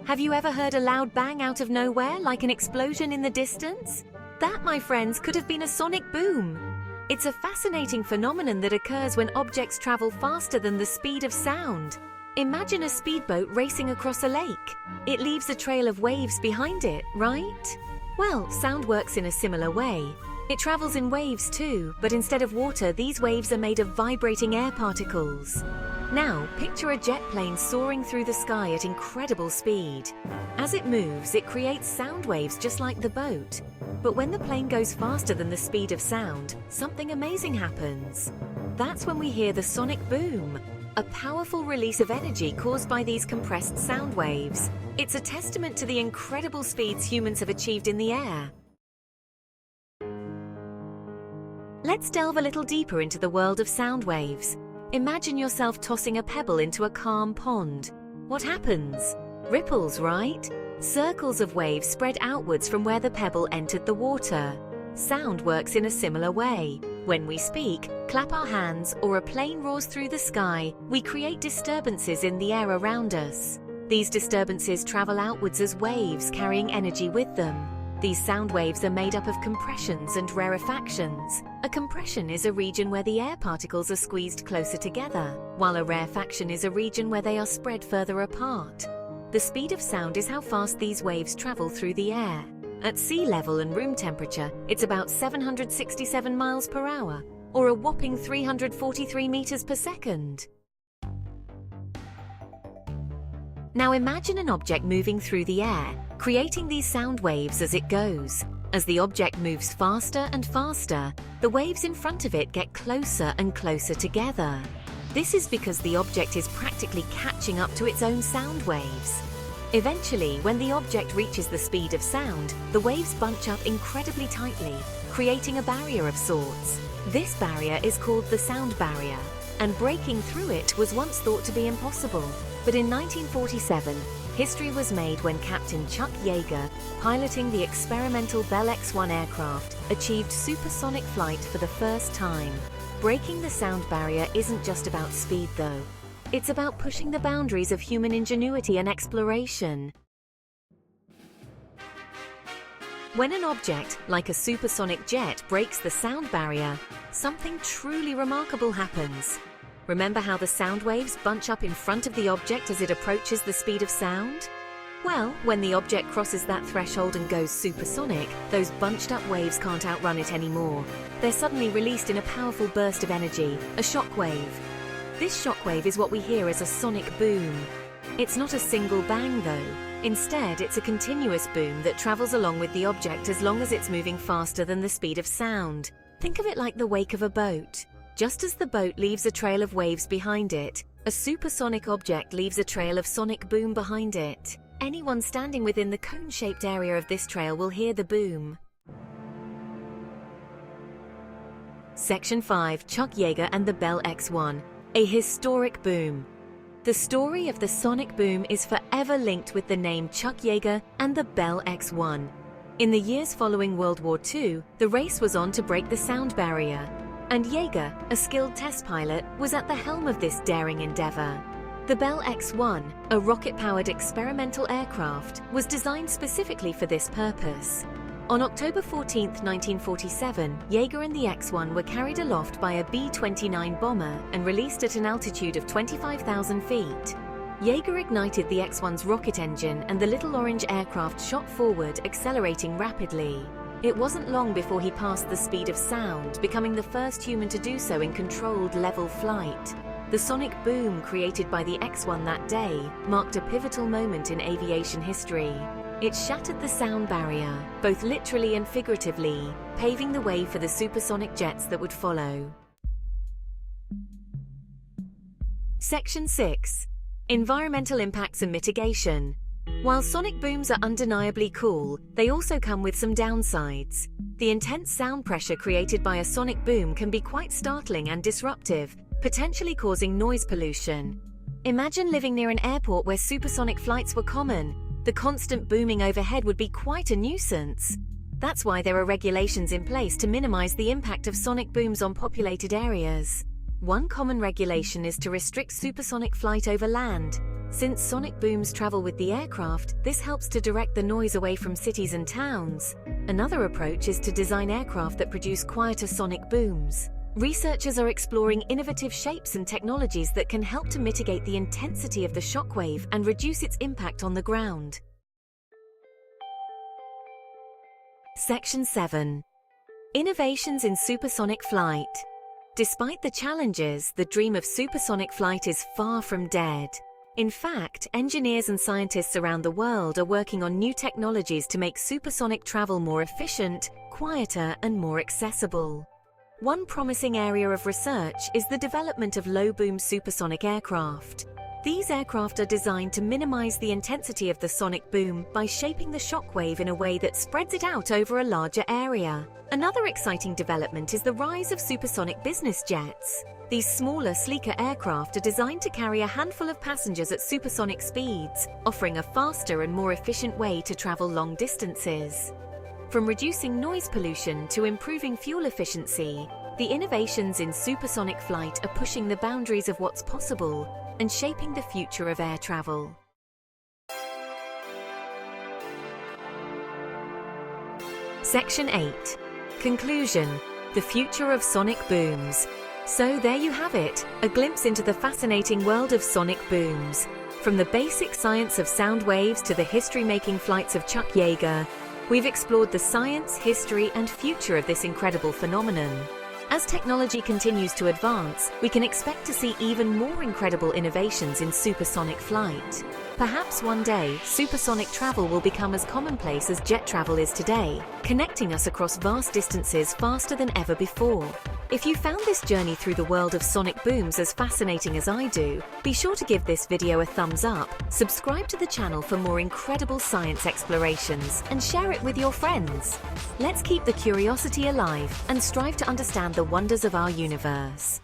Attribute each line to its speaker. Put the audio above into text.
Speaker 1: Have you ever heard a loud bang out of nowhere, like an explosion in the distance? That, my friends, could have been a sonic boom. It's a fascinating phenomenon that occurs when objects travel faster than the speed of sound. Imagine a speedboat racing across a lake. It leaves a trail of waves behind it, right? Well, sound works in a similar way. It travels in waves too, but instead of water, these waves are made of vibrating air particles. Now, picture a jet plane soaring through the sky at incredible speed. As it moves, it creates sound waves just like the boat. But when the plane goes faster than the speed of sound, something amazing happens. That's when we hear the sonic boom, a powerful release of energy caused by these compressed sound waves. It's a testament to the incredible speeds humans have achieved in the air. Let's delve a little deeper into the world of sound waves. Imagine yourself tossing a pebble into a calm pond. What happens? Ripples, right? Circles of waves spread outwards from where the pebble entered the water. Sound works in a similar way. When we speak, clap our hands, or a plane roars through the sky, we create disturbances in the air around us. These disturbances travel outwards as waves, carrying energy with them. These sound waves are made up of compressions and rarefactions. A compression is a region where the air particles are squeezed closer together, while a rarefaction is a region where they are spread further apart. The speed of sound is how fast these waves travel through the air. At sea level and room temperature, it's about 767 miles per hour, or a whopping 343 meters per second. Now imagine an object moving through the air, creating these sound waves as it goes. As the object moves faster and faster, the waves in front of it get closer and closer together. This is because the object is practically catching up to its own sound waves. Eventually, when the object reaches the speed of sound, the waves bunch up incredibly tightly, creating a barrier of sorts. This barrier is called the sound barrier, and breaking through it was once thought to be impossible. But in 1947, history was made when Captain Chuck Yeager, piloting the experimental Bell X-1 aircraft, achieved supersonic flight for the first time. Breaking the sound barrier isn't just about speed, though. It's about pushing the boundaries of human ingenuity and exploration. When an object, like a supersonic jet, breaks the sound barrier, something truly remarkable happens. Remember how the sound waves bunch up in front of the object as it approaches the speed of sound? Well, when the object crosses that threshold and goes supersonic, those bunched up waves can't outrun it anymore. They're suddenly released in a powerful burst of energy, a shock wave. This shock wave is what we hear as a sonic boom. It's not a single bang, though. Instead, it's a continuous boom that travels along with the object as long as it's moving faster than the speed of sound. Think of it like the wake of a boat. Just as the boat leaves a trail of waves behind it, a supersonic object leaves a trail of sonic boom behind it. Anyone standing within the cone-shaped area of this trail will hear the boom. Section 5. Chuck Yeager and the Bell X-1. A historic boom. The story of the sonic boom is forever linked with the name Chuck Yeager and the Bell X-1. In the years following World War II, the race was on to break the sound barrier. And Yeager, a skilled test pilot, was at the helm of this daring endeavor. The Bell X-1, a rocket-powered experimental aircraft, was designed specifically for this purpose. On October 14, 1947, Yeager and the X-1 were carried aloft by a B-29 bomber and released at an altitude of 25,000 feet. Yeager ignited the X-1's rocket engine and the little orange aircraft shot forward, accelerating rapidly. It wasn't long before he passed the speed of sound, becoming the first human to do so in controlled level flight. The sonic boom created by the X-1 that day marked a pivotal moment in aviation history. It shattered the sound barrier, both literally and figuratively, paving the way for the supersonic jets that would follow. Section 6. Environmental impacts and mitigation. While sonic booms are undeniably cool, they also come with some downsides. The intense sound pressure created by a sonic boom can be quite startling and disruptive, potentially causing noise pollution. Imagine living near an airport where supersonic flights were common. The constant booming overhead would be quite a nuisance. That's why there are regulations in place to minimize the impact of sonic booms on populated areas. One common regulation is to restrict supersonic flight over land. Since sonic booms travel with the aircraft, this helps to direct the noise away from cities and towns. Another approach is to design aircraft that produce quieter sonic booms. Researchers are exploring innovative shapes and technologies that can help to mitigate the intensity of the shockwave and reduce its impact on the ground. Section 7. Innovations in supersonic flight. Despite the challenges, the dream of supersonic flight is far from dead. In fact, engineers and scientists around the world are working on new technologies to make supersonic travel more efficient, quieter, and more accessible. One promising area of research is the development of low-boom supersonic aircraft. These aircraft are designed to minimize the intensity of the sonic boom by shaping the shockwave in a way that spreads it out over a larger area. Another exciting development is the rise of supersonic business jets. These smaller, sleeker aircraft are designed to carry a handful of passengers at supersonic speeds, offering a faster and more efficient way to travel long distances. From reducing noise pollution to improving fuel efficiency, the innovations in supersonic flight are pushing the boundaries of what's possible and shaping the future of air travel. Section 8. Conclusion: the future of sonic booms. So there you have it, a glimpse into the fascinating world of sonic booms. From the basic science of sound waves to the history-making flights of Chuck Yeager, we've explored the science, history, and future of this incredible phenomenon. As technology continues to advance, we can expect to see even more incredible innovations in supersonic flight. Perhaps one day, supersonic travel will become as commonplace as jet travel is today, connecting us across vast distances faster than ever before. If you found this journey through the world of sonic booms as fascinating as I do, be sure to give this video a thumbs up, subscribe to the channel for more incredible science explorations, and share it with your friends. Let's keep the curiosity alive and strive to understand the wonders of our universe.